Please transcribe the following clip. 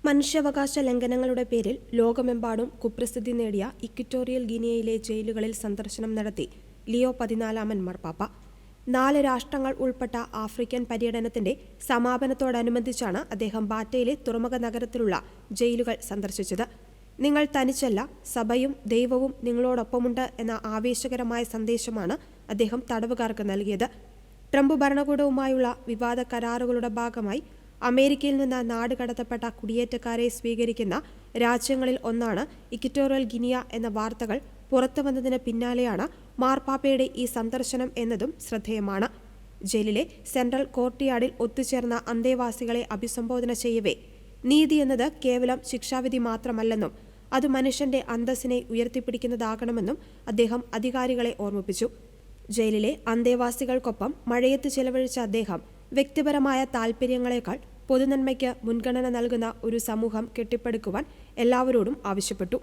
മനുഷ്യാവകാശ ലംഘനങ്ങളുടെ പേരിൽ ലോകമെമ്പാടും കുപ്രസിദ്ധി നേടിയ ഇക്വറ്റോറിയൽ ഗിനിയയിലെ ജയിലുകളിൽ സന്ദർശനം നടത്തി ലിയോ 14 മാർപ്പാപ്പ. 4 രാഷ്ട്രങ്ങൾ ഉൾപ്പെട്ട ആഫ്രിക്കൻ പര്യടനത്തിന്റെ സമാപനത്തോടനുബന്ധിച്ചാണ് അദ്ദേഹം ബാറ്റയിലെ തുറമുഖ നഗരത്തിലുള്ള ജയിലുകൾ സന്ദർശിച്ചത്. നിങ്ങൾ തനിച്ചല്ല, സഭയും ദൈവവും നിങ്ങളോടൊപ്പമുണ്ട് എന്ന ആവേശകരമായ സന്ദേശമാണ് അദ്ദേഹം തടവുകാർക്ക് നൽകിയത്. ട്രംപ് ഭരണകൂടവുമായുള്ള വിവാദ കരാറുകളുടെ ഭാഗമായി അമേരിക്കയിൽ നിന്ന് നാടുകടത്തപ്പെട്ട കുടിയേറ്റക്കാരെ സ്വീകരിക്കുന്ന രാജ്യങ്ങളിൽ ഒന്നാണ് ഇക്വറ്റോറിയൽ ഗിനിയ എന്ന വാർത്തകൾ പുറത്തുവന്നതിന് പിന്നാലെയാണ് മാർപ്പാപ്പയുടെ ഈ സന്ദർശനം എന്നതും ശ്രദ്ധേയമാണ്. ജയിലിലെ സെൻട്രൽ കോർട്ട്യാർഡിൽ ഒത്തുചേർന്ന അന്തേവാസികളെ അഭിസംബോധന ചെയ്യവേ നീതി എന്നത് കേവലം ശിക്ഷാവിധി മാത്രമല്ലെന്നും അത് മനുഷ്യന്റെ അന്തസ്സിനെ ഉയർത്തിപ്പിടിക്കുന്നതാകണമെന്നും അദ്ദേഹം അധികാരികളെ ഓർമ്മിപ്പിച്ചു. ജയിലിലെ അന്തേവാസികൾക്കൊപ്പം മഴയത്ത് ചെലവഴിച്ച അദ്ദേഹം വ്യക്തിപരമായ താൽപര്യങ്ങളെക്കാൾ പൊതുനന്മയ്ക്ക് മുൻഗണന നൽകുന്ന ഒരു സമൂഹം കെട്ടിപ്പടുക്കുവാൻ എല്ലാവരോടും ആവശ്യപ്പെട്ടു.